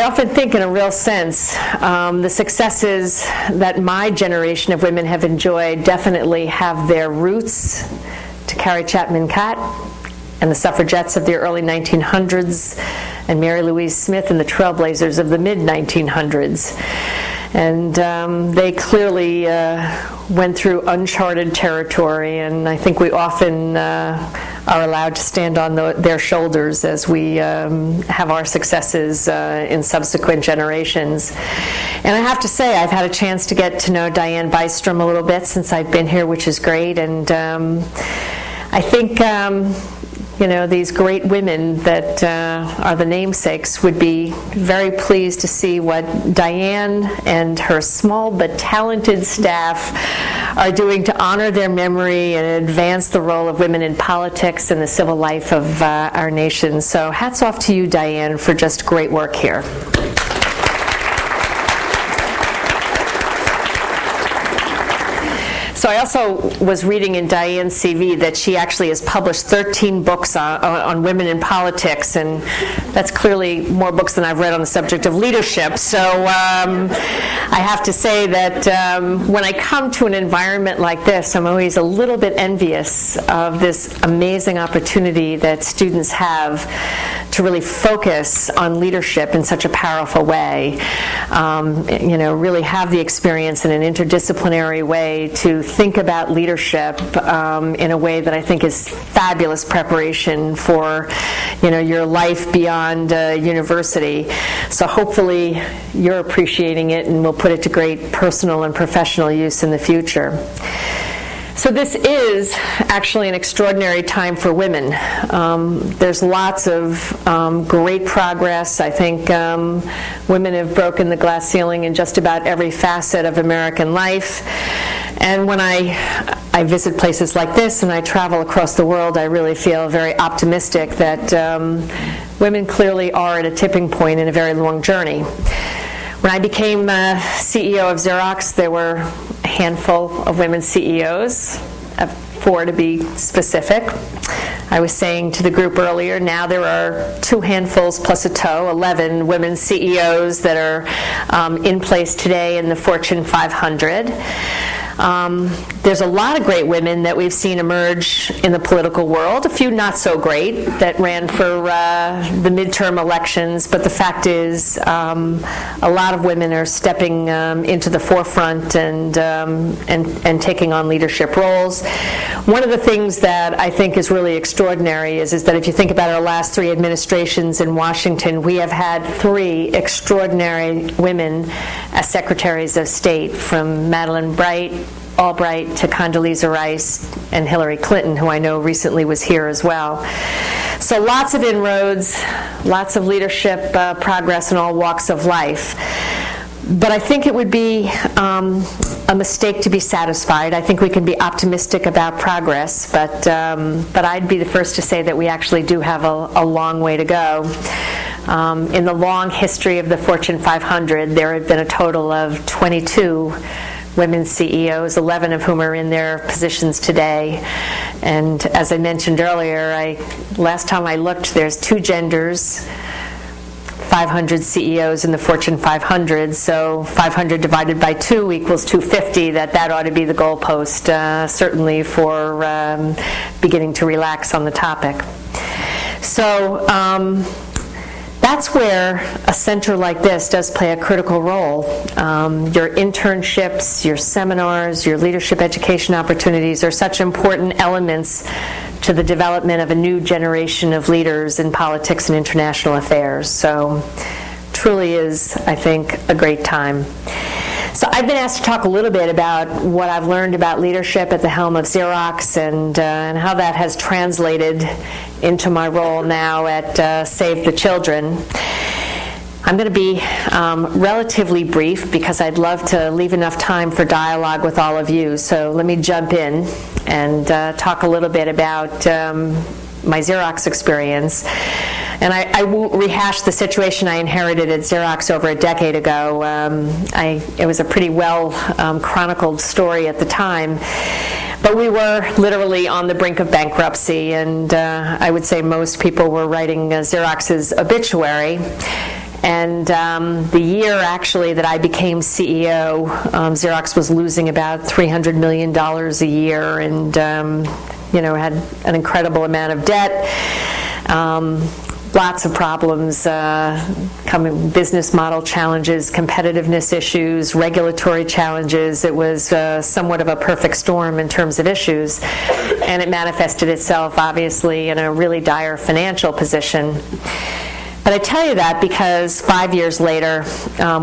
often think, in a real sense, the successes that my generation of women have enjoyed definitely have their roots to Carrie Chapman Catt and the suffragettes of the early 1900s, and Mary Louise Smith and the trailblazers of the mid-1900s. And they clearly went through uncharted territory, and I think we often are allowed to stand on their shoulders as we have our successes in subsequent generations. And I have to say, I've had a chance to get to know Diane Bystrom a little bit since I've been here, which is great. And I think these great women that are the namesakes would be very pleased to see what Diane and her small but talented staff are doing to honor their memory and advance the role of women in politics and the civil life of our nation. So hats off to you, Diane, for just great work here. So I also was reading in Diane's CV that she actually has published 13 books on women in politics, and that's clearly more books than I've read on the subject of leadership. So I have to say that when I come to an environment like this, I'm always a little bit envious of this amazing opportunity that students have to really focus on leadership in such a powerful way. Really have the experience in an interdisciplinary way to think about leadership in a way that I think is fabulous preparation for, your life beyond university. So hopefully you're appreciating it and will put it to great personal and professional use in the future. So this is actually an extraordinary time for women. There's lots of great progress. I think women have broken the glass ceiling in just about every facet of American life. And when I visit places like this and I travel across the world, I really feel very optimistic that women clearly are at a tipping point in a very long journey. When I became CEO of Xerox, there were a handful of women CEOs, 4 to be specific. I was saying to the group earlier, now there are 2 handfuls plus a toe, 11 women CEOs that are in place today in the Fortune 500. There's a lot of great women that we've seen emerge in the political world, a few not so great that ran for the midterm elections, but the fact is a lot of women are stepping into the forefront and taking on leadership roles. One of the things that I think is really extraordinary is that if you think about our last 3 administrations in Washington, we have had 3 extraordinary women as secretaries of state, from Madeleine Albright to Condoleezza Rice and Hillary Clinton, who I know recently was here as well. So lots of inroads, lots of leadership progress in all walks of life. But I think it would be a mistake to be satisfied. I think we can be optimistic about progress, but I'd be the first to say that we actually do have a long way to go. In the long history of the Fortune 500, there have been a total of 22 women CEOs, 11 of whom are in their positions today. And as I mentioned earlier, last time I looked, there's 2 genders, 500 CEOs in the Fortune 500, so 500 divided by 2 equals 250. That ought to be the goalpost, certainly for beginning to relax on the topic. So that's where a center like this does play a critical role. Your internships, your seminars, your leadership education opportunities are such important elements to the development of a new generation of leaders in politics and international affairs. So truly is, I think, a great time. So I've been asked to talk a little bit about what I've learned about leadership at the helm of Xerox and how that has translated into my role now at Save the Children. I'm going to be relatively brief because I'd love to leave enough time for dialogue with all of you. So let me jump in and talk a little bit about my Xerox experience. And I won't rehash the situation I inherited at Xerox over a decade ago. It was a pretty well chronicled story at the time. But we were literally on the brink of bankruptcy, and I would say most people were writing Xerox's obituary. And the year, actually, that I became CEO, Xerox was losing about $300 million a year and, had an incredible amount of debt. Lots of problems coming, business model challenges, competitiveness issues, regulatory challenges. It was somewhat of a perfect storm in terms of issues, and it manifested itself, obviously, in a really dire financial position. But I tell you that because 5 years later,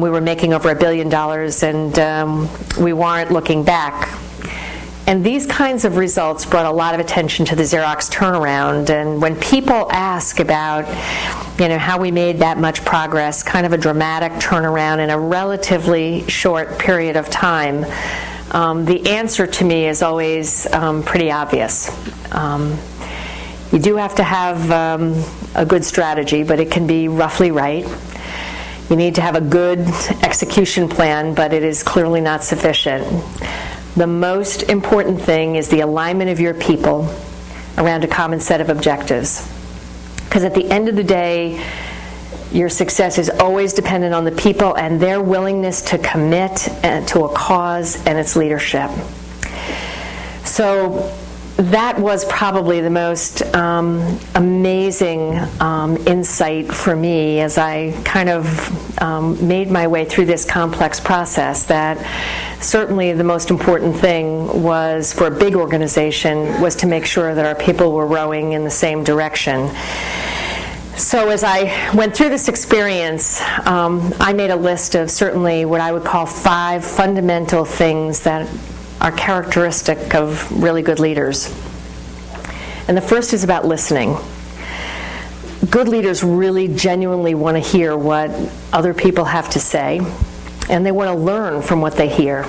we were making over $1 billion, and we weren't looking back. And these kinds of results brought a lot of attention to the Xerox turnaround. And when people ask about, how we made that much progress, kind of a dramatic turnaround in a relatively short period of time, the answer to me is always pretty obvious. You do have to have a good strategy, but it can be roughly right. You need to have a good execution plan, but it is clearly not sufficient. The most important thing is the alignment of your people around a common set of objectives. Because at the end of the day, your success is always dependent on the people and their willingness to commit to a cause and its leadership. So that was probably the most amazing insight for me as I kind of made my way through this complex process, that certainly the most important thing was, for a big organization, was to make sure that our people were rowing in the same direction. So as I went through this experience, I made a list of certainly what I would call 5 fundamental things that are characteristic of really good leaders. And the first is about listening. Good leaders really genuinely want to hear what other people have to say, and they want to learn from what they hear.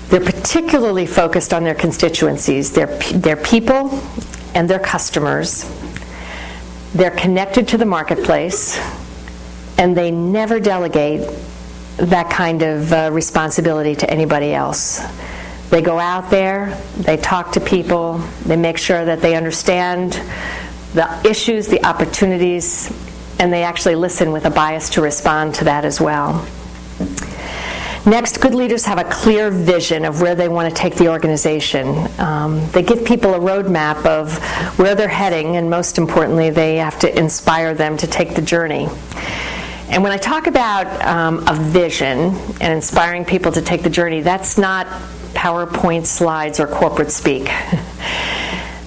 They're particularly focused on their constituencies, their people and their customers. They're connected to the marketplace, and they never delegate that kind of responsibility to anybody else. They go out there, they talk to people, they make sure that they understand the issues, the opportunities, and they actually listen with a bias to respond to that as well. Next, good leaders have a clear vision of where they want to take the organization. They give people a roadmap of where they're heading, and most importantly, they have to inspire them to take the journey. And when I talk about a vision and inspiring people to take the journey, that's not PowerPoint slides or corporate speak.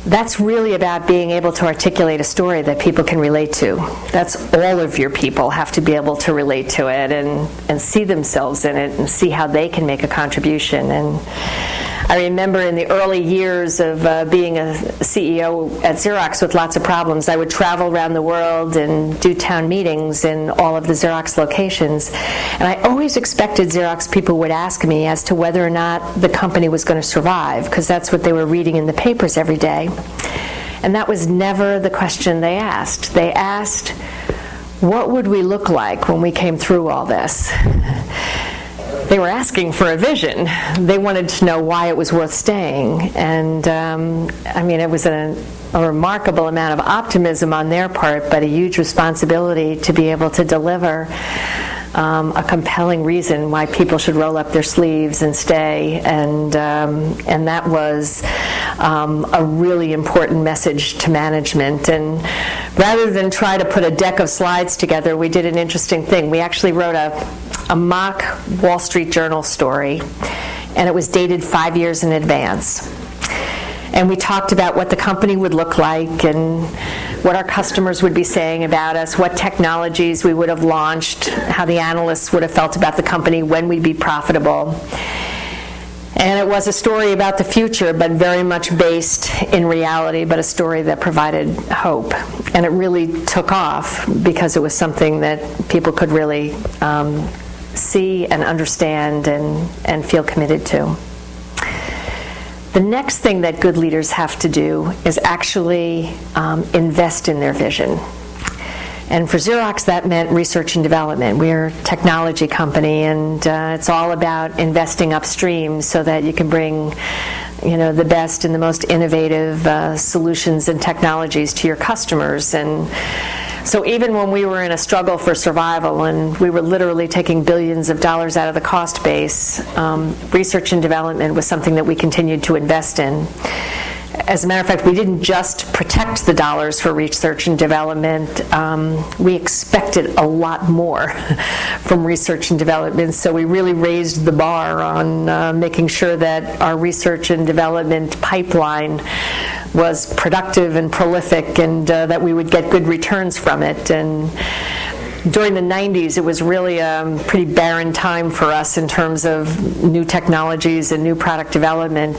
That's really about being able to articulate a story that people can relate to. That's all of your people have to be able to relate to it and see themselves in it and see how they can make a contribution. And I remember in the early years of being a CEO at Xerox with lots of problems, I would travel around the world and do town meetings in all of the Xerox locations. And I always expected Xerox people would ask me as to whether or not the company was going to survive, because that's what they were reading in the papers every day. And that was never the question they asked. They asked, what would we look like when we came through all this? They were asking for a vision. They wanted to know why it was worth staying. And it was a remarkable amount of optimism on their part, but a huge responsibility to be able to deliver a compelling reason why people should roll up their sleeves and stay. And that was a really important message to management. And rather than try to put a deck of slides together, we did an interesting thing. We actually wrote a mock Wall Street Journal story, and it was dated 5 years in advance. And we talked about what the company would look like and what our customers would be saying about us, what technologies we would have launched, how the analysts would have felt about the company, when we'd be profitable. And it was a story about the future, but very much based in reality, but a story that provided hope. And it really took off because it was something that people could really see and understand and feel committed to. The next thing that good leaders have to do is actually invest in their vision. And for Xerox, that meant research and development. We're a technology company, and it's all about investing upstream so that you can bring the best and the most innovative solutions and technologies to your customers. And So even when we were in a struggle for survival and we were literally taking billions of dollars out of the cost base, research and development was something that we continued to invest in. As a matter of fact, we didn't just protect the dollars for research and development. We expected a lot more from research and development, so we really raised the bar on making sure that our research and development pipeline was productive and prolific, and that we would get good returns from it. And during the 90s, it was really a pretty barren time for us in terms of new technologies and new product development.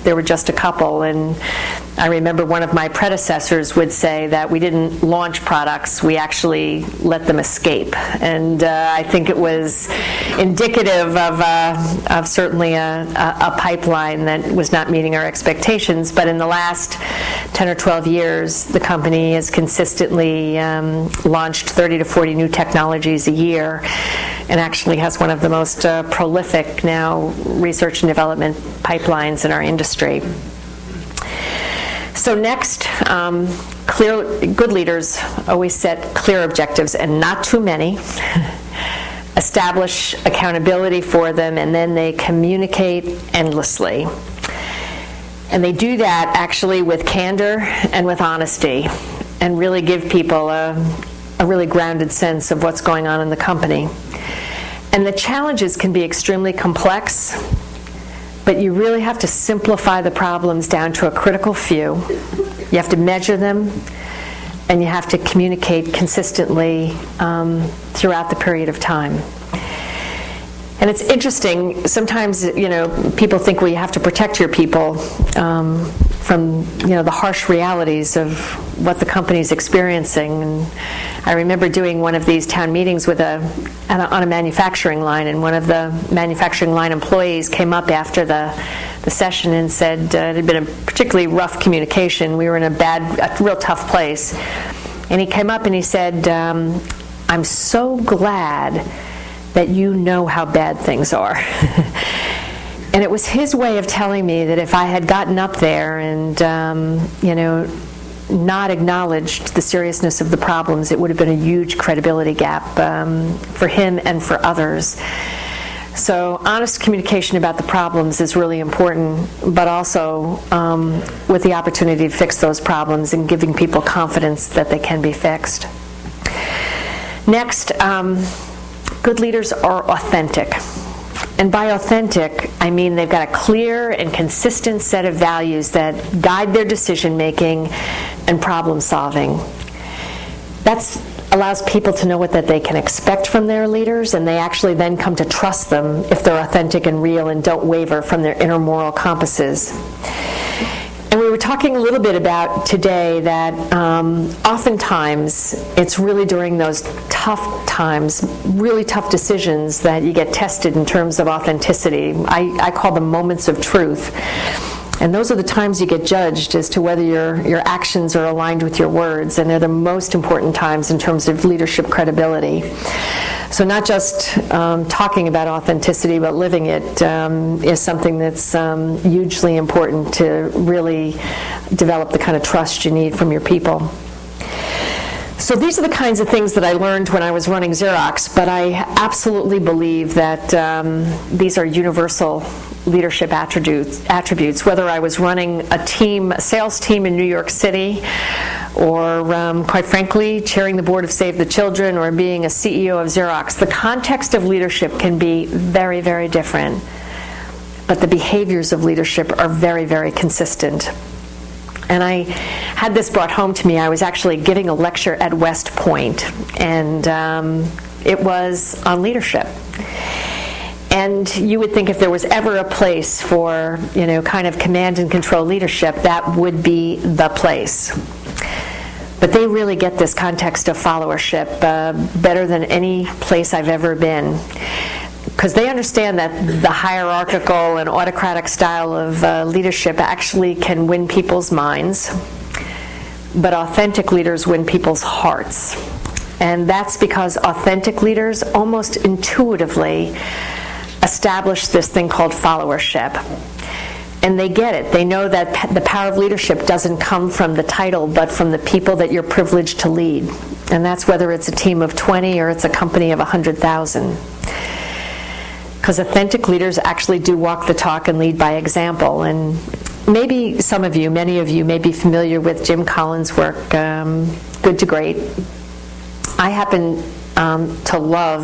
There were just a couple, and I remember one of my predecessors would say that we didn't launch products, we actually let them escape. And I think it was indicative of certainly a pipeline that was not meeting our expectations. But in the last 10 or 12 years, the company has consistently launched 30 to 40 new technologies a year, and actually has one of the most prolific now research and development pipelines in our industry. So next, good leaders always set clear objectives and not too many, establish accountability for them, and then they communicate endlessly. And they do that actually with candor and with honesty, and really give people a really grounded sense of what's going on in the company. And the challenges can be extremely complex, but you really have to simplify the problems down to a critical few. You have to measure them, and you have to communicate consistently throughout the period of time. And it's interesting, sometimes, people think, well, you have to protect your people from, the harsh realities of what the company's experiencing. And I remember doing one of these town meetings on a manufacturing line, and one of the manufacturing line employees came up after the session and said it had been a particularly rough communication. We were in a real tough place. And he came up and he said, I'm so glad that you know how bad things are. And it was his way of telling me that if I had gotten up there and, not acknowledged the seriousness of the problems, it would have been a huge credibility gap for him and for others. So honest communication about the problems is really important, but also with the opportunity to fix those problems and giving people confidence that they can be fixed. Next, good leaders are authentic. And by authentic, I mean they've got a clear and consistent set of values that guide their decision-making and problem-solving. That allows people to know what that they can expect from their leaders, and they actually then come to trust them if they're authentic and real and don't waver from their inner moral compasses. And we were talking a little bit about today that oftentimes it's really during those tough times, really tough decisions, that you get tested in terms of authenticity. I call them moments of truth. And those are the times you get judged as to whether your actions are aligned with your words, and they're the most important times in terms of leadership credibility. So not just talking about authenticity, but living it is something that's hugely important to really develop the kind of trust you need from your people. So these are the kinds of things that I learned when I was running Xerox, but I absolutely believe that these are universal leadership attributes, whether I was running a sales team in New York City, or quite frankly, chairing the board of Save the Children, or being a CEO of Xerox. The context of leadership can be very, very different, but the behaviors of leadership are very, very consistent. And I had this brought home to me. I was actually giving a lecture at West Point, and it was on leadership. And you would think if there was ever a place for, kind of command and control leadership, that would be the place. But they really get this context of followership better than any place I've ever been, because they understand that the hierarchical and autocratic style of leadership actually can win people's minds, but authentic leaders win people's hearts. And that's because authentic leaders almost intuitively establish this thing called followership. And they get it. They know that the power of leadership doesn't come from the title, but from the people that you're privileged to lead. And that's whether it's a team of 20 or it's a company of 100,000. Because authentic leaders actually do walk the talk and lead by example. And maybe some of you, many of you, may be familiar with Jim Collins' work, Good to Great. I happen to love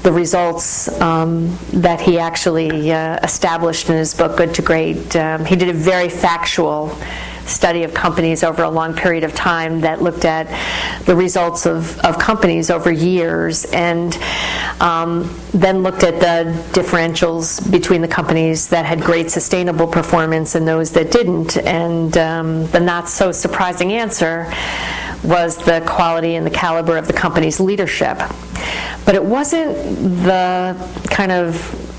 the results that he actually established in his book, Good to Great. He did a very factual study of companies over a long period of time that looked at the results of companies over years, and then looked at the differentials between the companies that had great sustainable performance and those that didn't. And the not so surprising answer was the quality and the caliber of the company's leadership. But it wasn't the kind of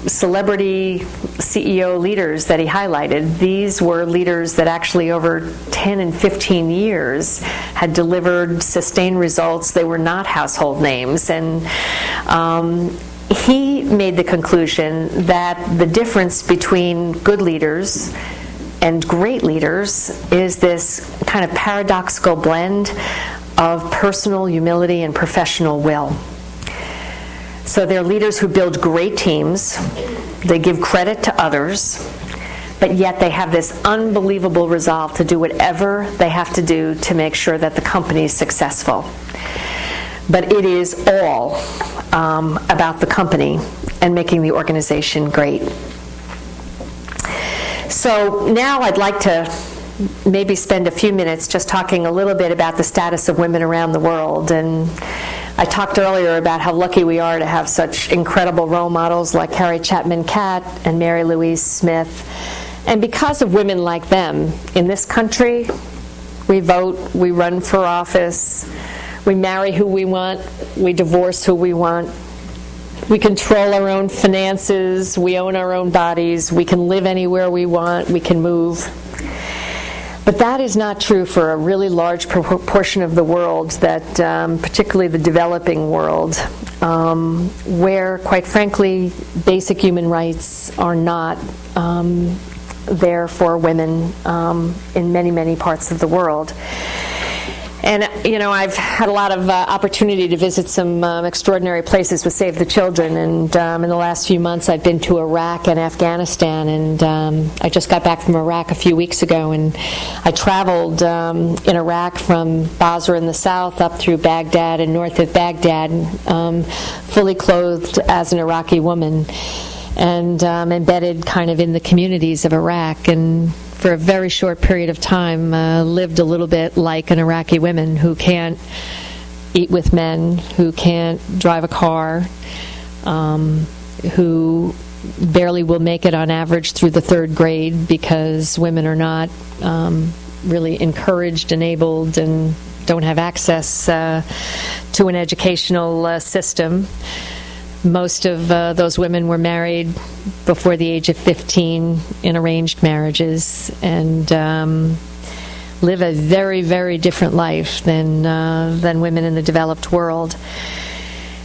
celebrity CEO leaders that he highlighted. These were leaders that actually over 10 and 15 years had delivered sustained results. They were not household names. And he made the conclusion that the difference between good leaders and great leaders is this kind of paradoxical blend of personal humility and professional will. So they're leaders who build great teams, they give credit to others, but yet they have this unbelievable resolve to do whatever they have to do to make sure that the company is successful. But it is all about the company and making the organization great. So now I'd like to maybe spend a few minutes just talking a little bit about the status of women around the world. And I talked earlier about how lucky we are to have such incredible role models like Harry Chapman Catt and Mary Louise Smith. And because of women like them, in this country, we vote, we run for office, we marry who we want, we divorce who we want, we control our own finances, we own our own bodies, we can live anywhere we want, we can move. But that is not true for a really large proportion of the world, that particularly the developing world, where, quite frankly, basic human rights are not there for women in many, many parts of the world. And, you know, I've had a lot of opportunity to visit some extraordinary places with Save the Children, and in the last few months I've been to Iraq and Afghanistan, and I just got back from Iraq a few weeks ago, and I traveled in Iraq from Basra in the south up through Baghdad and north of Baghdad, fully clothed as an Iraqi woman, and embedded kind of in the communities of Iraq, and for a very short period of time lived a little bit like an Iraqi woman who can't eat with men, who can't drive a car, who barely will make it on average through the third grade because women are not really encouraged, enabled, and don't have access to an educational system. Most of those women were married before the age of 15 in arranged marriages, and live a very, very different life than women in the developed world.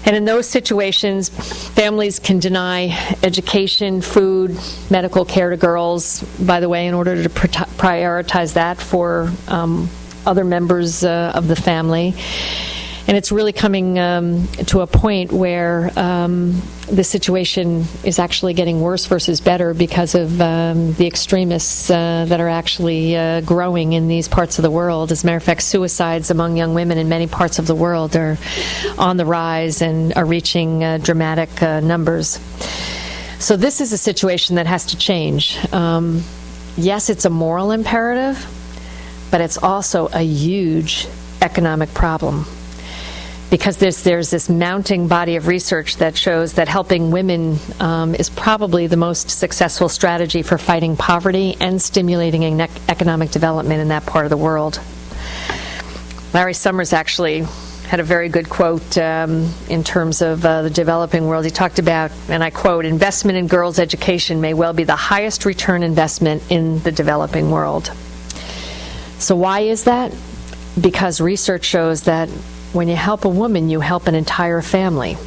And in those situations, families can deny education, food, medical care to girls, by the way, in order to prioritize that for other members of the family. And it's really coming to a point where the situation is actually getting worse versus better because of the extremists that are actually growing in these parts of the world. As a matter of fact, suicides among young women in many parts of the world are on the rise and are reaching dramatic numbers. So this is a situation that has to change. Yes, it's a moral imperative, but it's also a huge economic problem. Because there's this mounting body of research that shows that helping women is probably the most successful strategy for fighting poverty and stimulating economic development in that part of the world. Larry Summers actually had a very good quote in terms of the developing world. He talked about, and I quote, "Investment in girls' education may well be the highest return investment in the developing world." So why is that? Because research shows that when you help a woman, you help an entire family.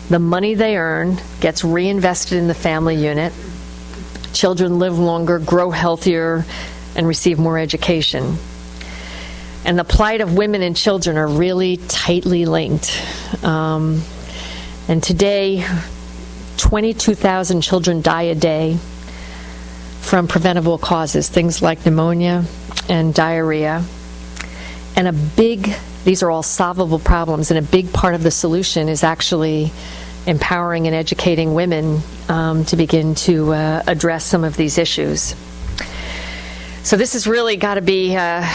The money they earn gets reinvested in the family unit. Children live longer, grow healthier, and receive more education. And the plight of women and children are really tightly linked. And today, 22,000 children die a day from preventable causes, things like pneumonia and diarrhea. And these are all solvable problems, and a big part of the solution is actually empowering and educating women to begin to address some of these issues. So this has really got to be a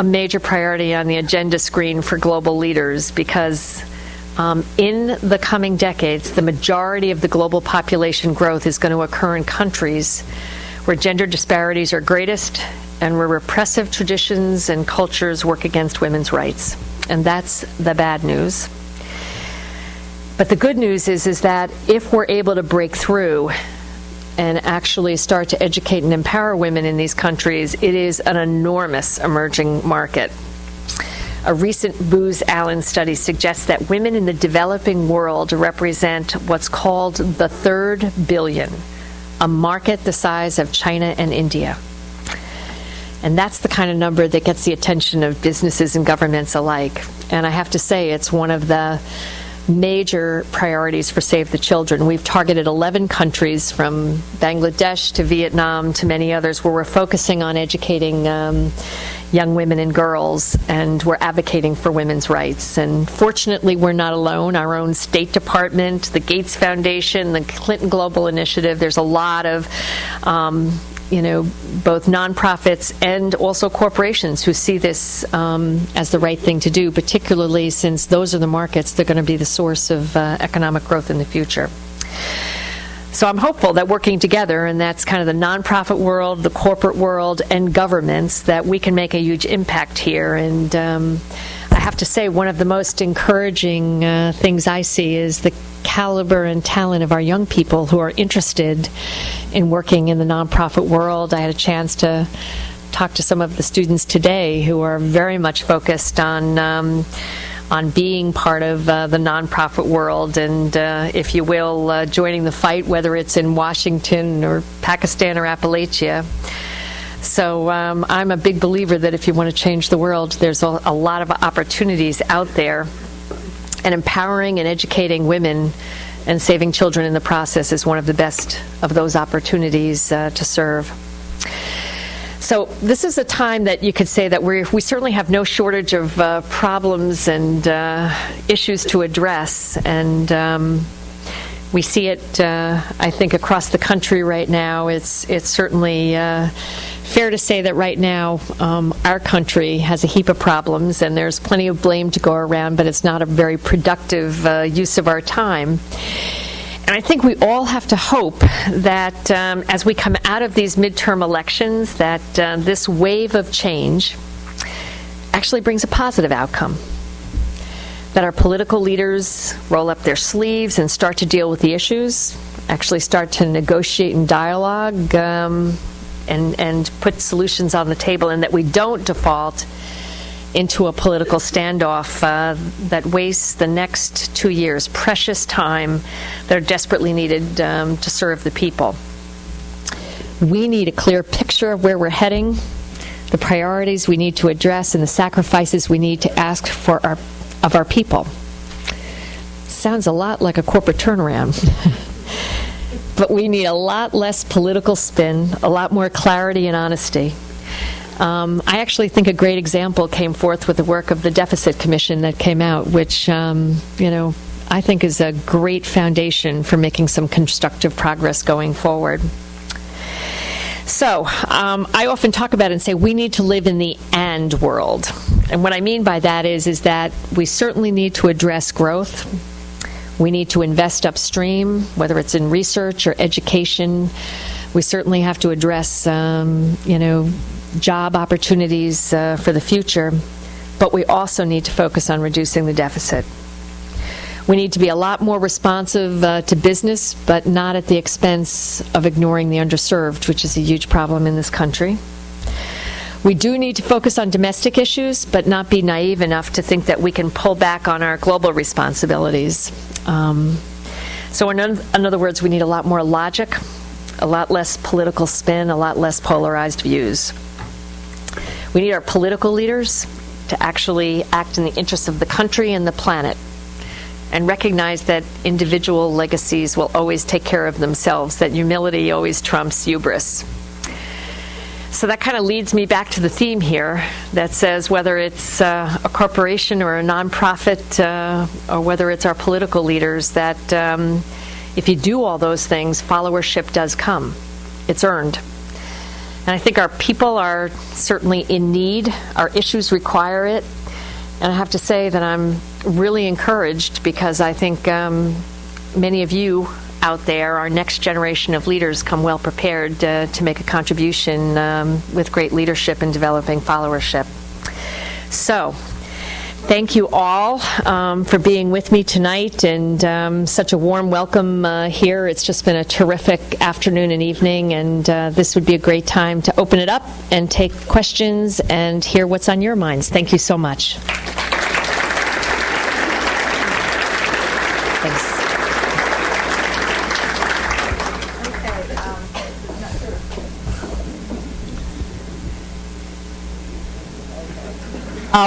major priority on the agenda screen for global leaders, because in the coming decades, the majority of the global population growth is going to occur in countries where gender disparities are greatest and where repressive traditions and cultures work against women's rights. And that's the bad news. But the good news is that if we're able to break through and actually start to educate and empower women in these countries, it is an enormous emerging market. A recent Booz Allen study suggests that women in the developing world represent what's called the third billion, a market the size of China and India. And that's the kind of number that gets the attention of businesses and governments alike. And I have to say, it's one of the major priorities for Save the Children. We've targeted 11 countries, from Bangladesh to Vietnam to many others, where we're focusing on educating young women and girls, and we're advocating for women's rights. And fortunately, we're not alone. Our own State Department, the Gates Foundation, the Clinton Global Initiative, there's a lot of both nonprofits and also corporations who see this as the right thing to do, particularly since those are the markets that are going to be the source of economic growth in the future. So I'm hopeful that working together, and that's kind of the nonprofit world, the corporate world, and governments, that we can make a huge impact here. And I have to say, one of the most encouraging things I see is the caliber and talent of our young people who are interested in working in the nonprofit world. I had a chance to talk to some of the students today who are very much focused on being part of the nonprofit world and, if you will, joining the fight, whether it's in Washington or Pakistan or Appalachia. So I'm a big believer that if you want to change the world, there's a lot of opportunities out there. And empowering and educating women and saving children in the process is one of the best of those opportunities to serve. So this is a time that you could say that we certainly have no shortage of problems and issues to address. And we see it, I think, across the country right now. It's certainly fair to say that right now our country has a heap of problems, and there's plenty of blame to go around, but it's not a very productive use of our time. And I think we all have to hope that as we come out of these midterm elections, that this wave of change actually brings a positive outcome. That our political leaders roll up their sleeves and start to deal with the issues, actually start to negotiate and dialogue, and put solutions on the table, and that we don't default into a political standoff that wastes the next 2 years, precious time that are desperately needed to serve the people. We need a clear picture of where we're heading, the priorities we need to address, and the sacrifices we need to ask for of our people. Sounds a lot like a corporate turnaround. But we need a lot less political spin, a lot more clarity and honesty. I actually think a great example came forth with the work of the Deficit Commission that came out, which, I think is a great foundation for making some constructive progress going forward. So I often talk about it and say we need to live in the and world. And what I mean by that is that we certainly need to address growth. We need to invest upstream, whether it's in research or education. We certainly have to address, job opportunities for the future. But we also need to focus on reducing the deficit. We need to be a lot more responsive to business, but not at the expense of ignoring the underserved, which is a huge problem in this country. We do need to focus on domestic issues, but not be naive enough to think that we can pull back on our global responsibilities. So in other words, we need a lot more logic, a lot less political spin, a lot less polarized views. We need our political leaders to actually act in the interests of the country and the planet, and recognize that individual legacies will always take care of themselves, that humility always trumps hubris. So that kind of leads me back to the theme here that says whether it's a corporation or a nonprofit or whether it's our political leaders, that if you do all those things, followership does come. It's earned. And I think our people are certainly in need. Our issues require it. And I have to say that I'm really encouraged because I think many of you out there, our next generation of leaders, come well prepared to make a contribution with great leadership in developing followership. So, thank you all for being with me tonight, and such a warm welcome here. It's just been a terrific afternoon and evening, and this would be a great time to open it up and take questions and hear what's on your minds. Thank you so much. Thanks.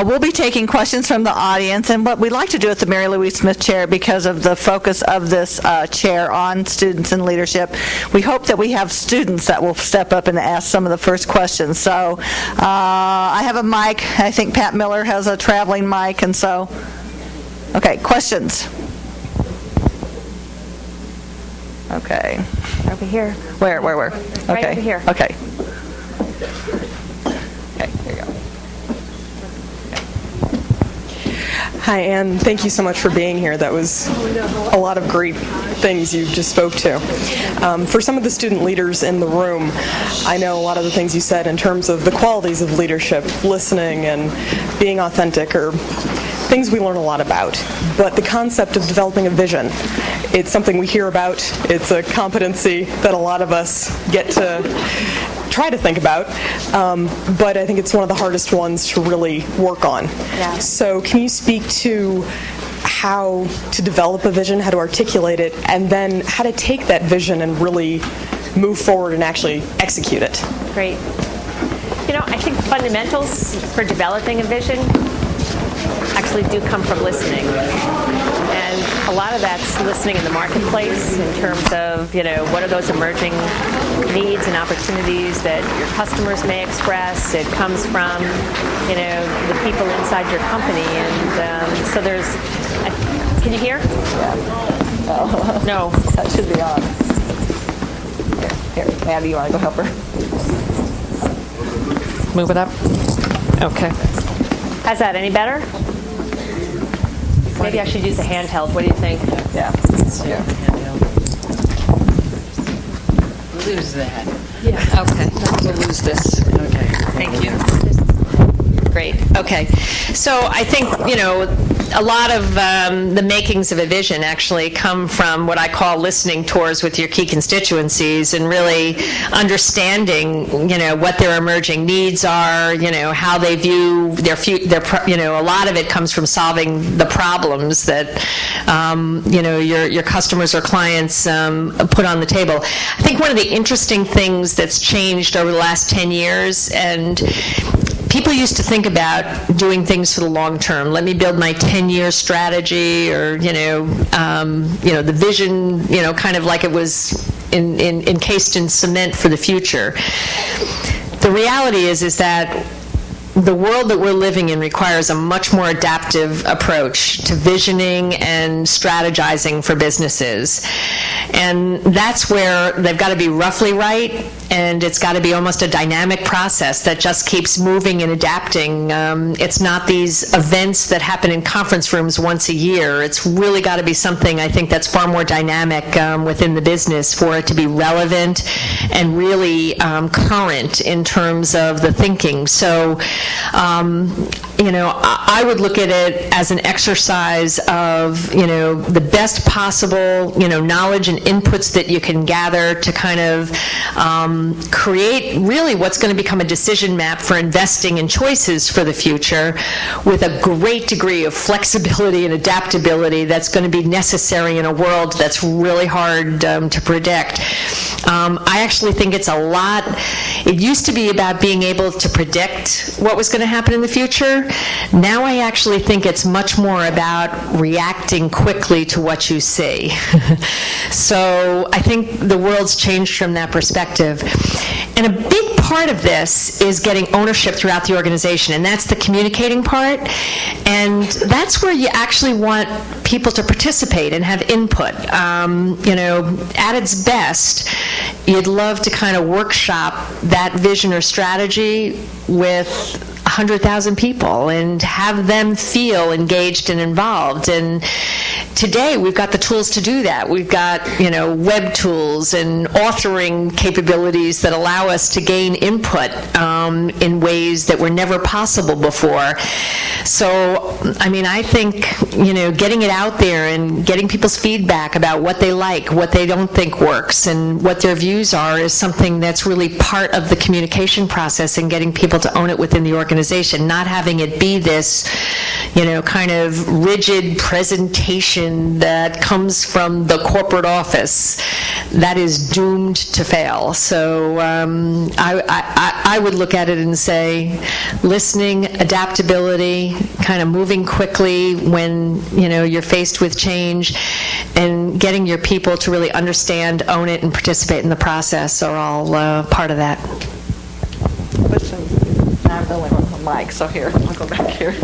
We'll be taking questions from the audience, and what we'd like to do at the Mary Louise Smith Chair, because of the focus of this chair on students and leadership, we hope that we have students that will step up and ask some of the first questions. So I have a mic. I think Pat Miller has a traveling mic, and so, okay, questions? Okay. Over here. Where? Right Okay. over here. Okay. Okay, there you go. Hi, Anne. Thank you so much for being here. That was a lot of great things you just spoke to. For some of the student leaders in the room, I know a lot of the things you said in terms of the qualities of leadership, listening and being authentic, are things we learn a lot about. But the concept of developing a vision, it's something we hear about. It's a competency that a lot of us get to try to think about, but I think it's one of the hardest ones to really work on. Yeah. So can you speak to how to develop a vision, how to articulate it, and then how to take that vision and really move forward and actually execute it? Great. You know, I think fundamentals for developing a vision actually do come from listening. And a lot of that's listening in the marketplace in terms of, what are those emerging needs and opportunities that your customers may express. It comes from, the people inside your company. And so there's, can you hear? Yeah. Oh. No. That should be on. Here, Maddie, you want to go help her? Move it up. Okay. How's that? Any better? Maybe I should use a handheld. What do you think? Yeah. We'll lose that. Yeah. Okay. We'll lose this. Okay. Thank you. Great. Okay. So I think, a lot of the makings of a vision actually come from what I call listening tours with your key constituencies and really understanding, what their emerging needs are, how they view their a lot of it comes from solving the problems that, your customers or clients put on the table. I think one of the interesting things that's changed over the last 10 years, and people used to think about doing things for the long term. Let me build my 10-year strategy, or the vision, kind of like it was encased in cement for the future. The reality is that the world that we're living in requires a much more adaptive approach to visioning and strategizing for businesses. And that's where they've got to be roughly right, and it's got to be almost a dynamic process that just keeps moving and adapting. It's not these events that happen in conference rooms once a year. It's really got to be something, I think, that's far more dynamic within the business for it to be relevant and really current in terms of the thinking. So I would look at it as an exercise of, the best possible, knowledge and inputs that you can gather to kind of create really what's going to become a decision map for investing in choices for the future with a great degree of flexibility and adaptability that's going to be necessary in a world that's really hard to predict. I actually think it's it used to be about being able to predict what was going to happen in the future. Now I actually think it's much more about reacting quickly to what you see. So I think the world's changed from that perspective. And a big part of this is getting ownership throughout the organization, and that's the communicating part. And that's where you actually want people to participate and have input. At its best, you'd love to kind of workshop that vision or strategy with 100,000 people and have them feel engaged and involved. And today we've got the tools to do that. We've got, web tools and authoring capabilities that allow us to gain input in ways that were never possible before. So, I think, getting it out there and getting people's feedback about what they like, what they don't think works, and what their views are is something that's really part of the communication process and getting people to own it within the organization, not having it be this, kind of rigid presentation that comes from the corporate office that is doomed to fail. So I would look at it and say listening, adaptability, kind of moving quickly when you're faced with change, and getting your people to really understand, own it, and participate in the process are all part of that. Questions? I'm the only one with a mic, so here, I'll go back here.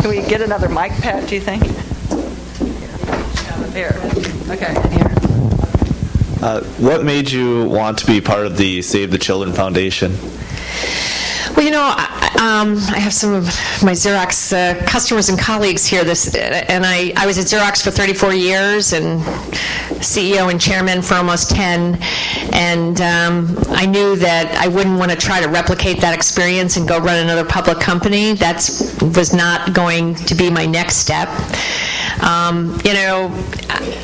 Can we get another mic, Pat, do you think? Here. Okay. Here. What made you want to be part of the Save the Children Foundation? Well, I have some of my Xerox customers and colleagues here. And I was at Xerox for 34 years and CEO and chairman for almost 10. And I knew that I wouldn't want to try to replicate that experience and go run another public company. That was not going to be my next step.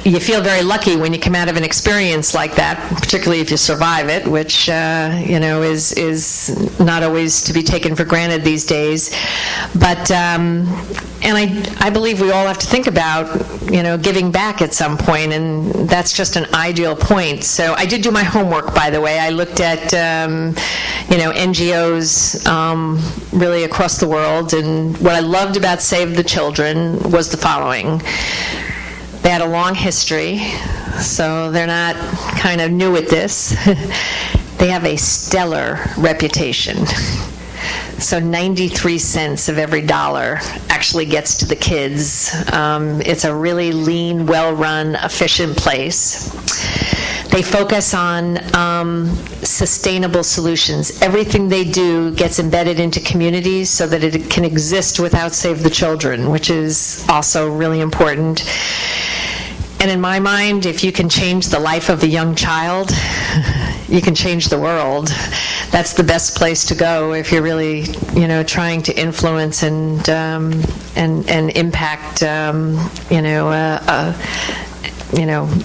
You feel very lucky when you come out of an experience like that, particularly if you survive it, which is not always to be taken for granted these days. But and I believe we all have to think about giving back at some point, and that's just an ideal point. So I did do my homework, by the way. I looked at NGOs really across the world, and what I loved about Save the Children was the following. They had a long history, so they're not kind of new at this. They have a stellar reputation. So 93 cents of every dollar actually gets to the kids. It's a really lean, well-run, efficient place. They focus on sustainable solutions. Everything they do gets embedded into communities so that it can exist without Save the Children, which is also really important. And in my mind, if you can change the life of a young child, you can change the world. That's the best place to go if you're really, trying to influence and impact,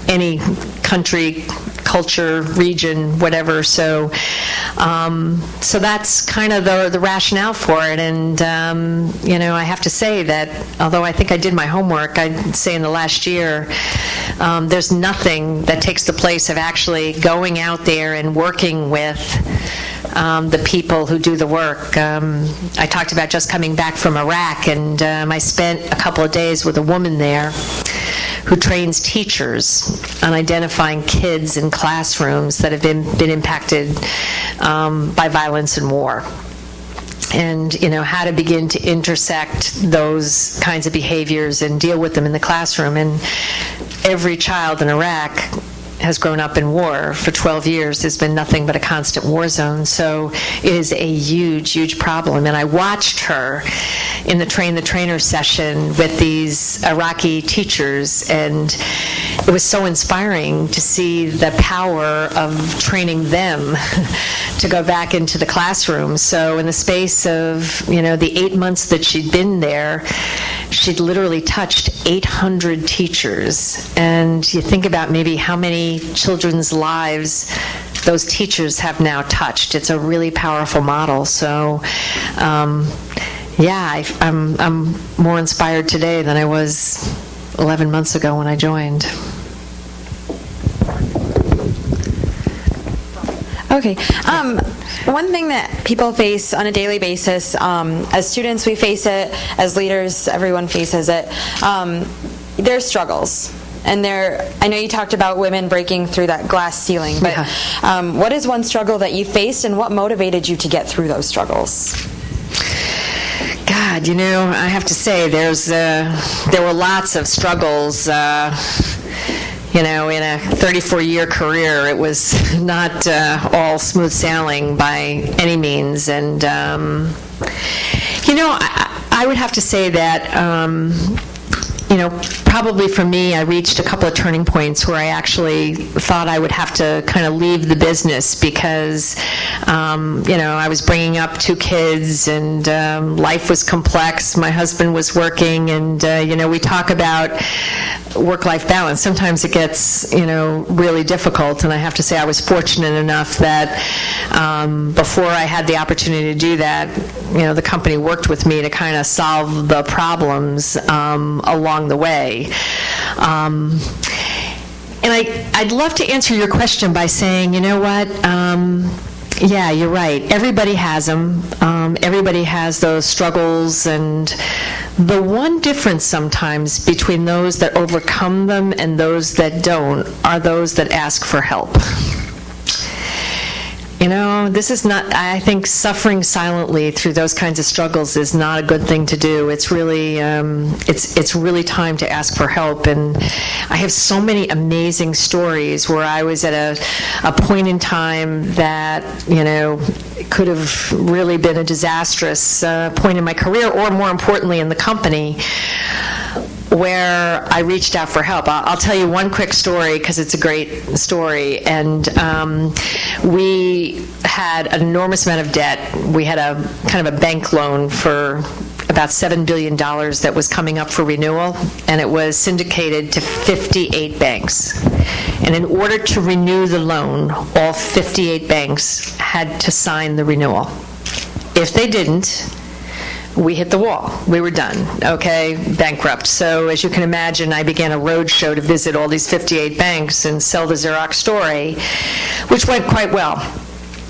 any country, culture, region, whatever. So that's kind of the rationale for it. And I have to say that although I think I did my homework, I'd say in the last year, there's nothing that takes the place of actually going out there and working with the people who do the work. I talked about just coming back from Iraq, and I spent a couple of days with a woman there who trains teachers on identifying kids in classrooms that have been impacted by violence and war. And how to begin to intersect those kinds of behaviors and deal with them in the classroom. And every child in Iraq has grown up in war for 12 years. There's been nothing but a constant war zone. So it is a huge, huge problem. And I watched her in the Train the Trainer session with these Iraqi teachers, and it was so inspiring to see the power of training them to go back into the classroom. So in the space of, the 8 months that she'd been there, she'd literally touched 800 teachers. And you think about maybe how many children's lives those teachers have now touched. It's a really powerful model. So, I'm more inspired today than I was 11 months ago when I joined. Okay. One thing that people face on a daily basis, as students we face it, as leaders everyone faces it, there's struggles. And I know you talked about women breaking through that glass ceiling, but what is one struggle that you faced, and what motivated you to get through those struggles? God, I have to say there were lots of struggles. In a 34-year career, it was not all smooth sailing by any means. And, I would have to say that, probably for me, I reached a couple of turning points where I actually thought I would have to kind of leave the business because, I was bringing up 2 kids and life was complex. My husband was working and, we talk about work-life balance. Sometimes it gets, really difficult, and I have to say I was fortunate enough that before I had the opportunity to do that, the company worked with me to kind of solve the problems along the way. And I'd love to answer your question by saying, you know what? Yeah, you're right. Everybody has them. Everybody has those struggles, and the one difference sometimes between those that overcome them and those that don't are those that ask for help. This is not, I think suffering silently through those kinds of struggles is not a good thing to do. It's really, it's really time to ask for help. And I have so many amazing stories where I was at a point in time that, could have really been a disastrous point in my career, or more importantly in the company, where I reached out for help. I'll tell you one quick story because it's a great story. And we had an enormous amount of debt. We had a kind of a bank loan for about $7 billion that was coming up for renewal, and it was syndicated to 58 banks. And in order to renew the loan, all 58 banks had to sign the renewal. If they didn't, we hit the wall. We were done, okay, bankrupt. So as you can imagine, I began a roadshow to visit all these 58 banks and sell the Xerox story, which went quite well.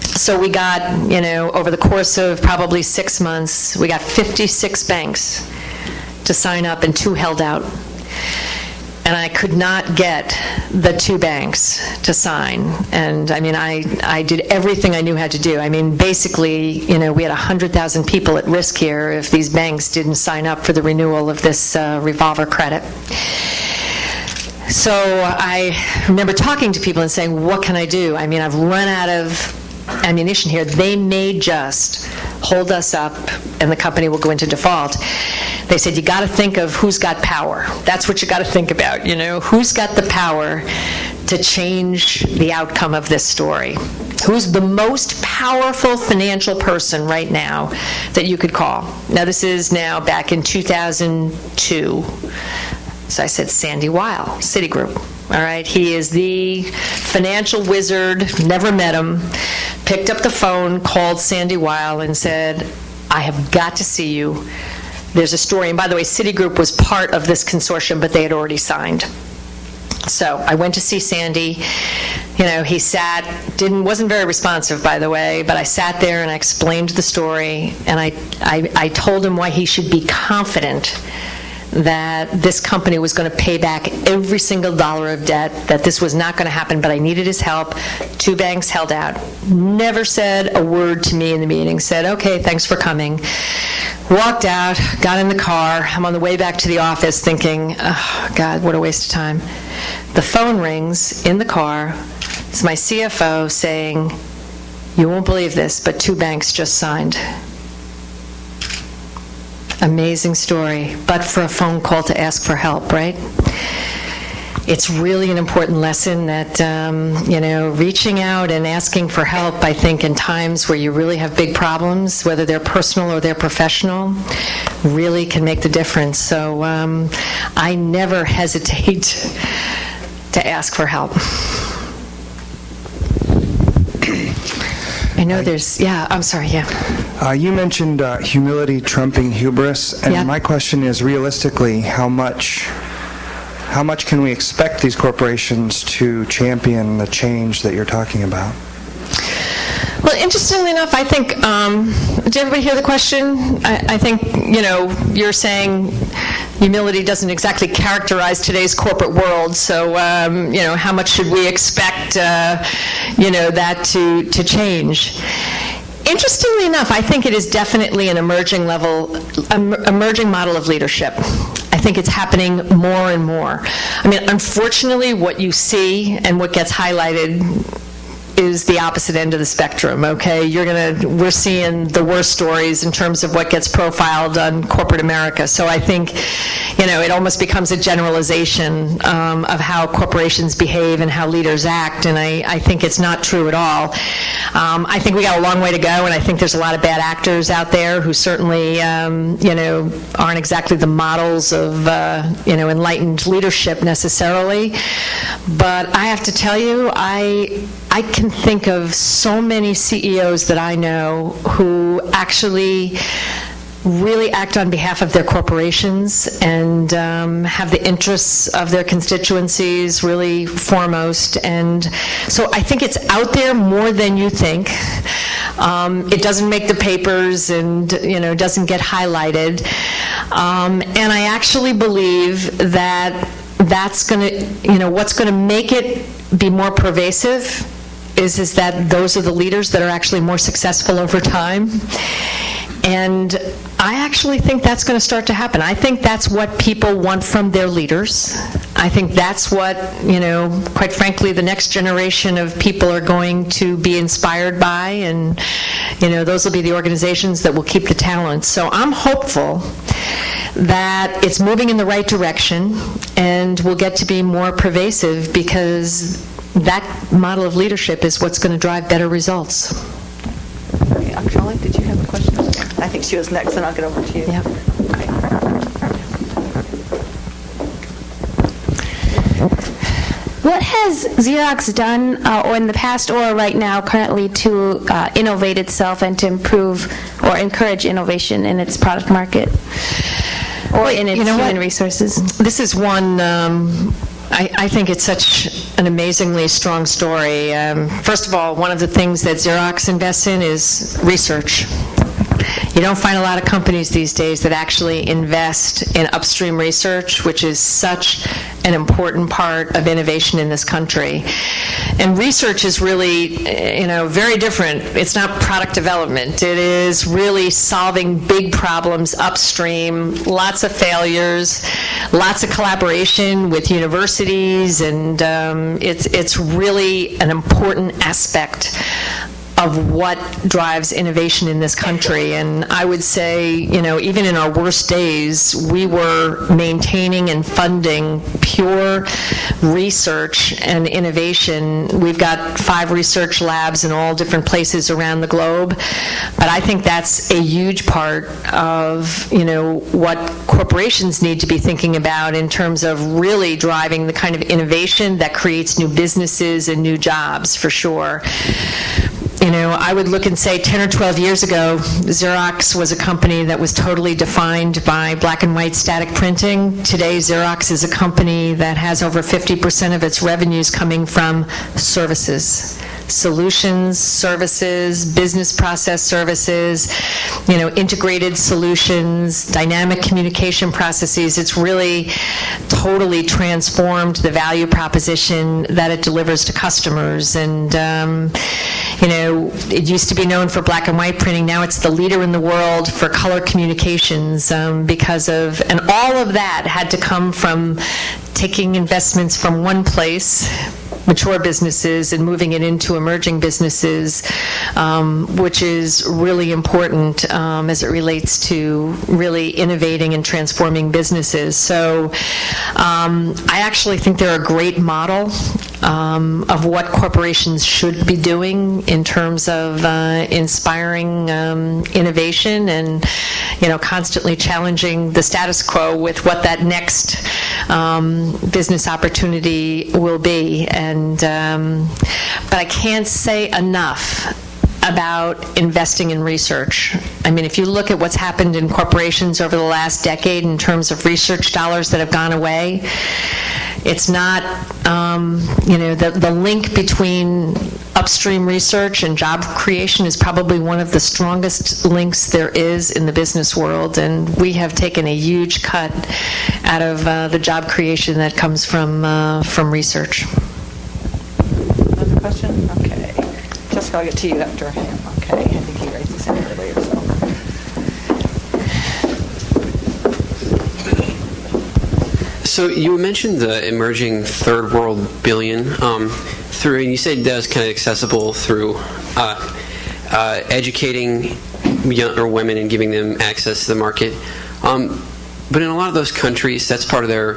So we got, over the course of probably 6 months, we got 56 banks to sign up, and 2 held out. And I could not get the 2 banks to sign. And I did everything I knew how to do. Basically, we had 100,000 people at risk here if these banks didn't sign up for the renewal of this revolver credit. So I remember talking to people and saying, what can I do? I've run out of ammunition here. They may just hold us up and the company will go into default. They said, you got to think of who's got power. That's what you got to think about, who's got the power to change the outcome of this story. Who's the most powerful financial person right now that you could call? Now, this is now back in 2002. So I said, Sandy Weil, Citigroup. All right, he is the financial wizard, never met him, picked up the phone, called Sandy Weil and said, I have got to see you. There's a story, and by the way, Citigroup was part of this consortium, but they had already signed. So I went to see Sandy. He sat, wasn't very responsive, by the way, but I sat there and I explained the story, and I told him why he should be confident that this company was going to pay back every single dollar of debt, that this was not going to happen, but I needed his help. 2 banks held out. Never said a word to me in the meeting. Said, okay, thanks for coming. Walked out, got in the car. I'm on the way back to the office thinking, oh, God, what a waste of time. The phone rings in the car. It's my CFO saying, you won't believe this, but 2 banks just signed. Amazing story, but for a phone call to ask for help, right? it's really an important lesson that, reaching out and asking for help, I think, in times where you really have big problems, whether they're personal or they're professional, really can make the difference. So I never hesitate to ask for help. I know I'm sorry, You mentioned humility trumping hubris, and Yeah. my question is, realistically, how much can we expect these corporations to champion the change that you're talking about? Well, interestingly enough, I think, did everybody hear the question? I think, you're saying humility doesn't exactly characterize today's corporate world, so, how much should we expect, that to change? Interestingly enough, I think it is definitely an emerging model of leadership. I think it's happening more and more. I mean, unfortunately, what you see and what gets highlighted is the opposite end of the spectrum, okay? We're seeing the worst stories in terms of what gets profiled on corporate America. So I think, it almost becomes a generalization of how corporations behave and how leaders act, and I think it's not true at all. I think we got a long way to go, and I think there's a lot of bad actors out there who certainly, aren't exactly the models of, enlightened leadership necessarily. But I have to tell you, I can think of so many CEOs that I know who actually really act on behalf of their corporations and have the interests of their constituencies really foremost. And so I think it's out there more than you think. It doesn't make the papers and, doesn't get highlighted. And I actually believe that that's going to, what's going to make it be more pervasive is that those are the leaders that are actually more successful over time. And I actually think that's going to start to happen. I think that's what people want from their leaders. I think that's what, quite frankly, the next generation of people are going to be inspired by, and, those will be the organizations that will keep the talent. So I'm hopeful that it's moving in the right direction and will get to be more pervasive, because that model of leadership is what's going to drive better results. Okay, Charlie, did you have a question? I think she was next, and I'll get over to you. Yep. What has Xerox done, or in the past or right now currently, to innovate itself and to improve or encourage innovation in its product market or in its human resources? This is one, I think it's such an amazingly strong story. First of all, one of the things that Xerox invests in is research. You don't find a lot of companies these days that actually invest in upstream research, which is such an important part of innovation in this country. And research is really, very different. It's not product development. It is really solving big problems upstream, lots of failures, lots of collaboration with universities, and it's really an important aspect of what drives innovation in this country. And I would say, even in our worst days, we were maintaining and funding pure research and innovation. We've got 5 research labs in all different places around the globe. But I think that's a huge part of, what corporations need to be thinking about in terms of really driving the kind of innovation that creates new businesses and new jobs, for sure. I would look and say 10 or 12 years ago, Xerox was a company that was totally defined by black and white static printing. Today, Xerox is a company that has over 50% of its revenues coming from services. Solutions, services, business process services, integrated solutions, dynamic communication processes. It's really totally transformed the value proposition that it delivers to customers. And, it used to be known for black and white printing. Now it's the leader in the world for color communications and all of that had to come from taking investments from one place, mature businesses, and moving it into emerging businesses, which is really important as it relates to really innovating and transforming businesses. So I actually think they're a great model of what corporations should be doing in terms of inspiring innovation and, constantly challenging the status quo with what that next business opportunity will be. But I can't say enough about investing in research. I mean, if you look at what's happened in corporations over the last decade in terms of research dollars that have gone away, it's not, the link between upstream research and job creation is probably one of the strongest links there is in the business world, and we have taken a huge cut out of the job creation that comes from research. Another question? Okay. Jessica, I'll get to you after him. Okay, I think you raised this hand earlier, So you mentioned the emerging third world billion and you said that was kind of accessible through educating younger women and giving them access to the market. But in a lot of those countries, that's part of their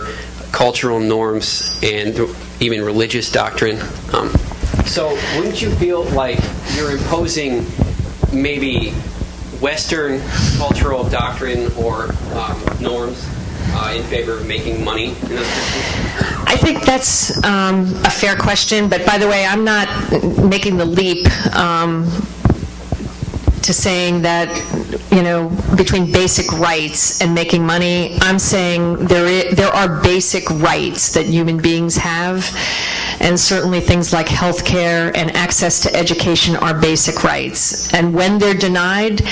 cultural norms and even religious doctrine. So wouldn't you feel like you're imposing maybe Western cultural doctrine or norms in favor of making money in those countries? I think that's a fair question, but by the way, I'm not making the leap to saying that, between basic rights and making money. I'm saying there are basic rights that human beings have, and certainly things like health care and access to education are basic rights. And when they're denied,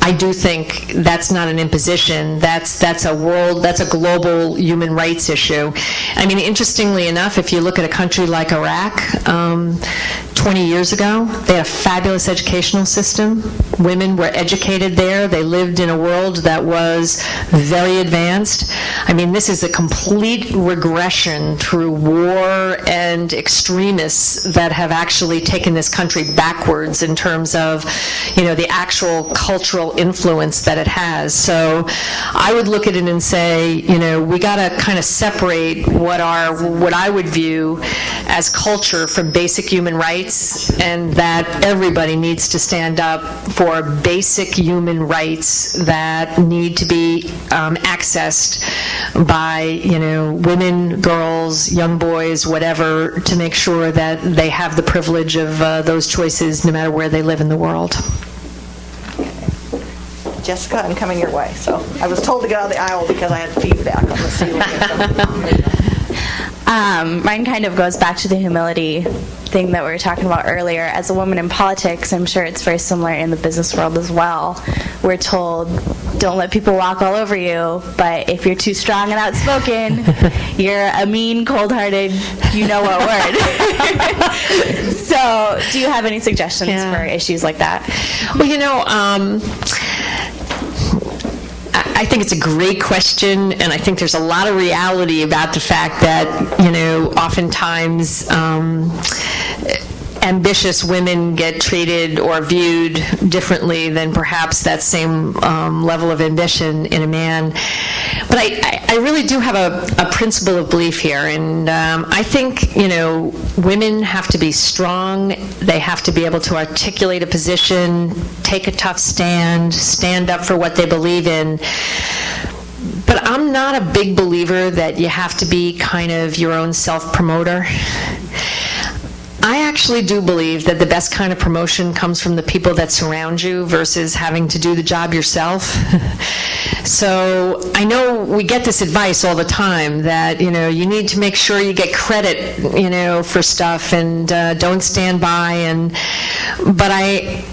I do think that's not an imposition. That's a global human rights issue. I mean, interestingly enough, if you look at a country like Iraq, 20 years ago, they had a fabulous educational system. Women were educated there. They lived in a world that was very advanced. I mean, this is a complete regression through war and extremists that have actually taken this country backwards in terms of, the actual cultural influence that it has. So I would look at it and say, we got to kind of separate what I would view as culture from basic human rights, and that everybody needs to stand up for basic human rights that need to be accessed by, women, girls, young boys, whatever, to make sure that they have the privilege of those choices no matter where they live in the world. Jessica, I'm coming your way. So I was told to get out of the aisle because I had feedback on the ceiling. Mine kind of goes back to the humility thing that we were talking about earlier. As a woman in politics, I'm sure it's very similar in the business world as well. We're told, don't let people walk all over you, but if you're too strong and outspoken, you're a mean, cold-hearted, you-know-what word. So do you have any suggestions for issues like that? Well, I think it's a great question, and I think there's a lot of reality about the fact that, oftentimes ambitious women get treated or viewed differently than perhaps that same level of ambition in a man. But I really do have a principle of belief here, and I think, women have to be strong. They have to be able to articulate a position, take a tough stand up for what they believe in. But I'm not a big believer that you have to be kind of your own self-promoter. I actually do believe that the best kind of promotion comes from the people that surround you versus having to do the job yourself. So I know we get this advice all the time that, you need to make sure you get credit, for stuff, and don't stand by. But I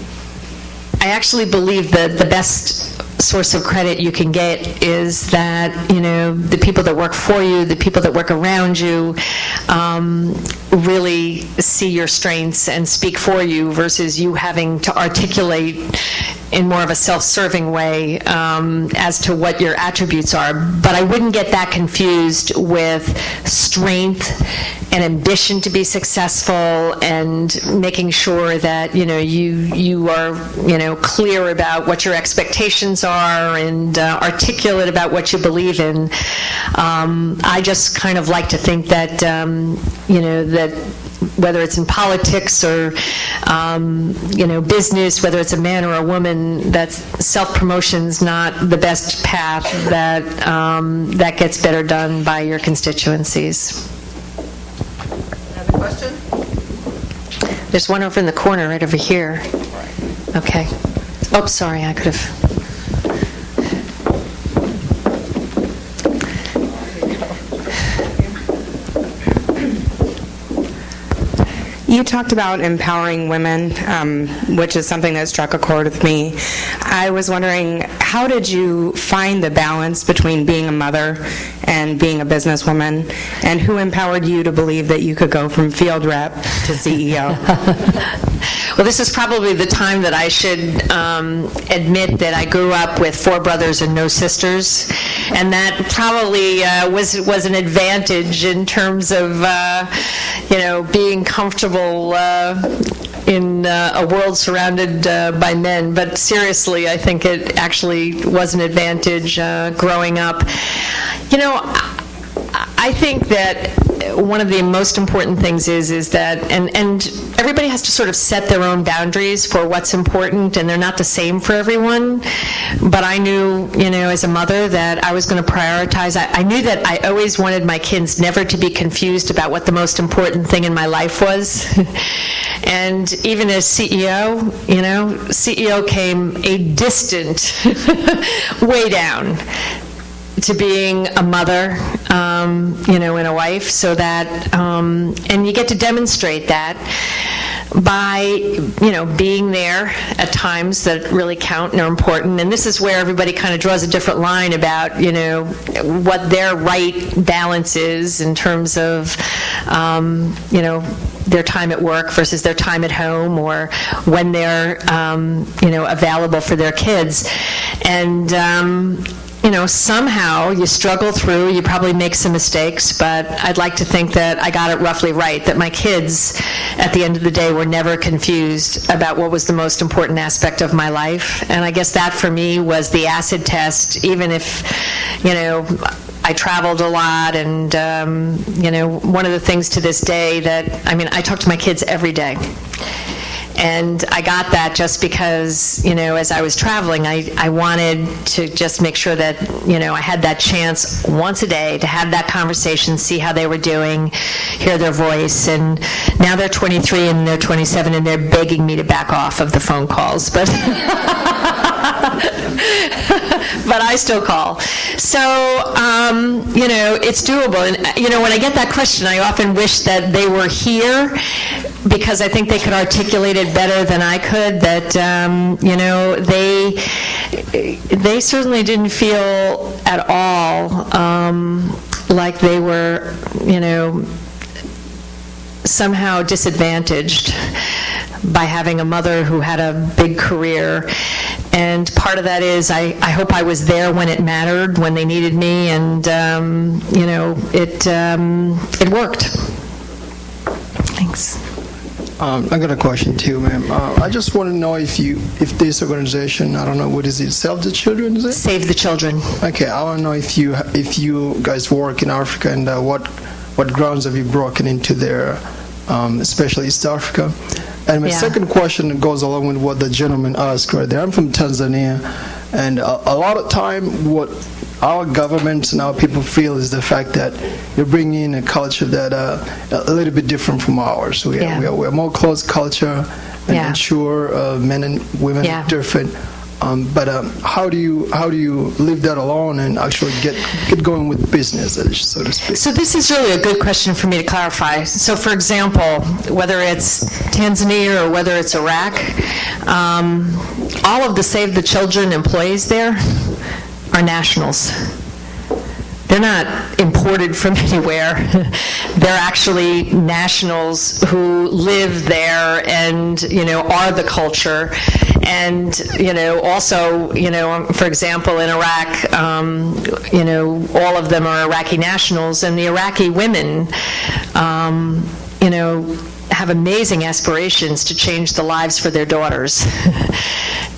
actually believe that the best source of credit you can get is that, the people that work for you, the people that work around you, really see your strengths and speak for you versus you having to articulate in more of a self-serving way as to what your attributes are. But I wouldn't get that confused with strength and ambition to be successful and making sure that, you are, clear about what your expectations are and articulate about what you believe in. I just kind of like to think that, that whether it's in politics or, business, whether it's a man or a woman, that self-promotion's not the best path that gets better done by your constituencies. Another question? There's one over in the corner, right over here. Okay. Oh, sorry, I could have. You talked about empowering women, which is something that struck a chord with me. I was wondering, how did you find the balance between being a mother and being a businesswoman, and who empowered you to believe that you could go from field rep to CEO? Well, this is probably the time that I should admit that I grew up with 4 brothers and no sisters, and that probably was an advantage in terms of being comfortable in a world surrounded by men. But seriously, I think it actually was an advantage growing up. I think that one of the most important things is that, and everybody has to sort of set their own boundaries for what's important, and they're not the same for everyone. But I knew, as a mother, that I was going to prioritize. I knew that I always wanted my kids never to be confused about what the most important thing in my life was. And even as CEO, CEO came a distant way down to being a mother, and a wife, so that, and you get to demonstrate that by, being there at times that really count and are important. And this is where everybody kind of draws a different line about, what their right balance is in terms of, their time at work versus their time at home, or when they're, available for their kids. And, somehow you struggle through, you probably make some mistakes, but I'd like to think that I got it roughly right, that my kids, at the end of the day, were never confused about what was the most important aspect of my life. And I guess that, for me, was the acid test, even if, I traveled a lot, and, one of the things to this day that, I talk to my kids every day. And I got that just because, as I was traveling, I wanted to just make sure that, I had that chance once a day to have that conversation, see how they were doing, hear their voice. And now they're 23 and they're 27, and they're begging me to back off of the phone calls. But but I still call. So, it's doable. And, when I get that question, I often wish that they were here, because I think they could articulate it better than I could, that, they certainly didn't feel at all like they were, somehow disadvantaged by having a mother who had a big career. And part of that is I hope I was there when it mattered, when they needed me, and, it worked. Thanks. I got a question too, ma'am. I just want to know if this organization, I don't know, what is it, Save the Children, is it? Save the Children. Okay, I want to know if you guys work in Africa, and what grounds have you broken into there, especially East Africa? And my second question goes along with what the gentleman asked right there. I'm from Tanzania, and a lot of time what our governments and our people feel is the fact that you're bringing in a culture that a little bit different from ours. We're more closed culture, and sure, men and women are different. But how do you leave that alone and actually get going with business, so to speak? So this is really a good question for me to clarify. So, for example, whether it's Tanzania or whether it's Iraq, all of the Save the Children employees there are nationals. they're not imported from anywhere. They're actually nationals who live there and, are the culture. And, also, for example, in Iraq, all of them are Iraqi nationals, and the Iraqi women, have amazing aspirations to change the lives for their daughters.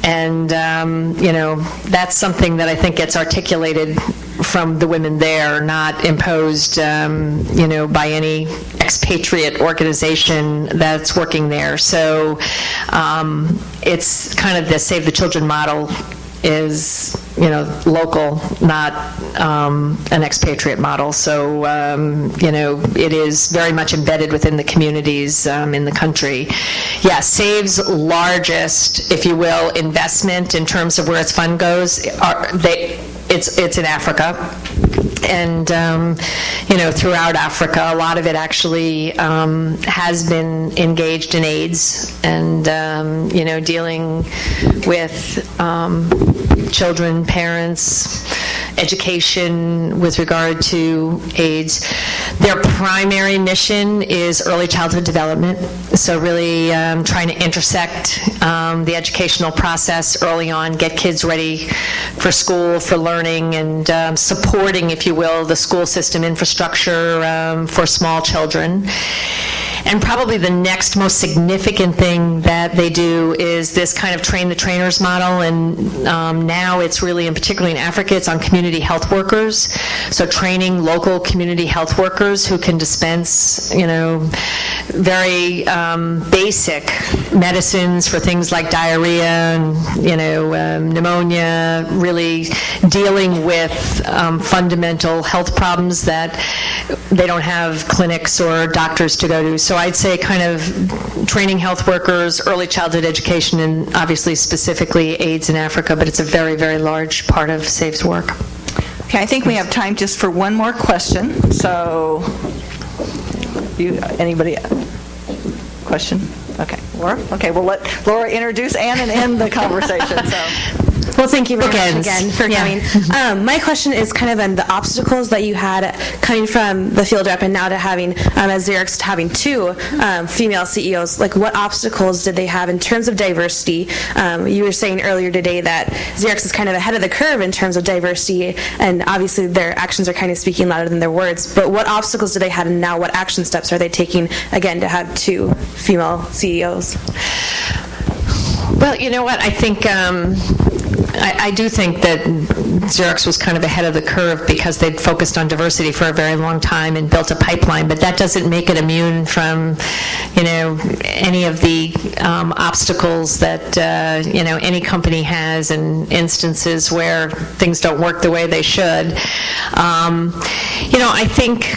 And, that's something that I think gets articulated from the women there, not imposed, by any expatriate organization that's working there. So it's kind of the Save the Children model is, local, not an expatriate model. So, it is very much embedded within the communities in the country. Yeah, Save's largest, if you will, investment in terms of where its fund goes, it's in Africa. And, throughout Africa, a lot of it actually has been engaged in AIDS and, dealing with children, parents, education with regard to AIDS. Their primary mission is early childhood development, so really trying to intersect the educational process early on, get kids ready for school, for learning, and supporting, if you will, the school system infrastructure for small children. And probably the next most significant thing that they do is this kind of train the trainers model, and now it's really, and particularly in Africa, it's on community health workers. So training local community health workers who can dispense, very basic medicines for things like diarrhea and, pneumonia, really dealing with fundamental health problems that they don't have clinics or doctors to go to. So I'd say kind of training health workers, early childhood education, and obviously specifically AIDS in Africa, but it's a very, very large part of SAVE's work. Okay, I think we have time just for one more question. So, anybody? Question? Okay, Laura? Okay, we'll let Laura introduce Ann and end the conversation. So. Well, thank you very much again for coming. My question is kind of on the obstacles that you had coming from the field rep and now to having, as Xerox, having two female CEOs. Like, what obstacles did they have in terms of diversity? You were saying earlier today that Xerox is kind of ahead of the curve in terms of diversity, and obviously their actions are kind of speaking louder than their words. But what obstacles do they have, and now what action steps are they taking, again, to have two female CEOs? Well, you know what? I think I do think that Xerox was kind of ahead of the curve because they'd focused on diversity for a very long time and built a pipeline, but that doesn't make it immune from, any of the obstacles that, any company has in instances where things don't work the way they should. I think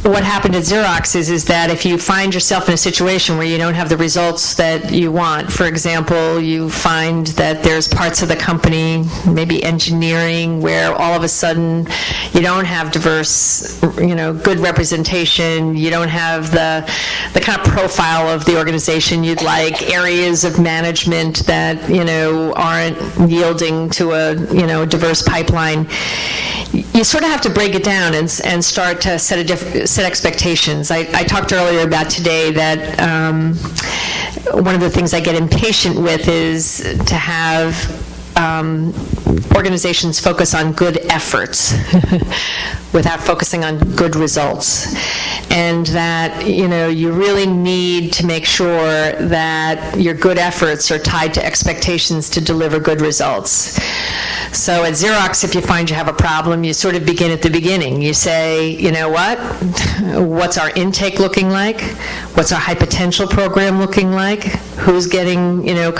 what happened at Xerox is that if you find yourself in a situation where you don't have the results that you want, for example, you find that there's parts of the company, maybe engineering, where all of a sudden you don't have diverse, good representation, you don't have the kind of profile of the organization you'd like, areas of management that, aren't yielding to a, diverse pipeline. You sort of have to break it down and start to set expectations. I talked earlier about today that one of the things I get impatient with is to have organizations focus on good efforts without focusing on good results. And that, you really need to make sure that your good efforts are tied to expectations to deliver good results. So at Xerox, if you find you have a problem, you sort of begin at the beginning. You say, what's our intake looking like? What's our high potential program looking like? Who's getting, the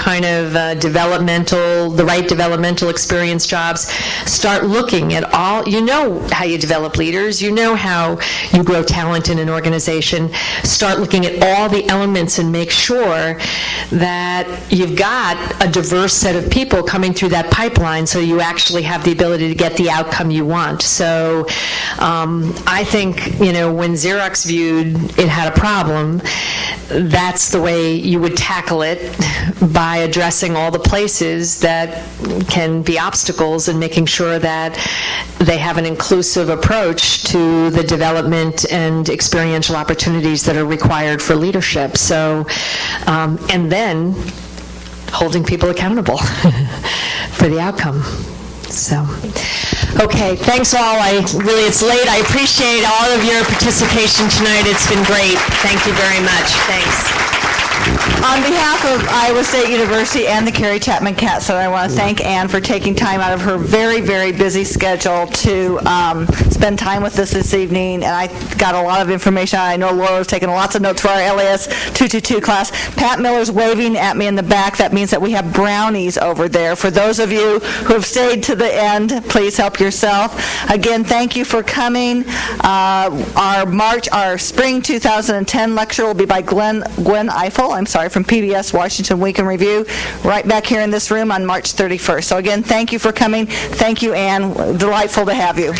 right developmental experience jobs? Start looking at all, how you develop leaders, how you grow talent in an organization. Start looking at all the elements and make sure that you've got a diverse set of people coming through that pipeline so you actually have the ability to get the outcome you want. So I think, when Xerox viewed it had a problem, that's the way you would tackle it, by addressing all the places that can be obstacles obstacles and making sure that they have an inclusive approach to the development and experiential opportunities that are required for leadership. So, and then holding people accountable for the outcome. So, okay, thanks all. It's late. I appreciate all of your participation tonight. It's been great. Thank you very much. Thanks. On behalf of Iowa State University and the Carrie Chapman Cat Center, I want to thank Anne for taking time out of her very, very busy schedule to spend time with us this evening. And I got a lot of information. I know Laura's taken lots of notes for our LAS 222 class. Pat Miller's waving at me in the back. That means that we have brownies over there. For those of you who have stayed to the end, please help yourself. Again, thank you for coming. Our spring 2010 lecture will be by Gwen Eiffel, from PBS Washington Week in Review, right back here in this room on March 31st. So again, thank you for coming. Thank you, Anne. Delightful to have you.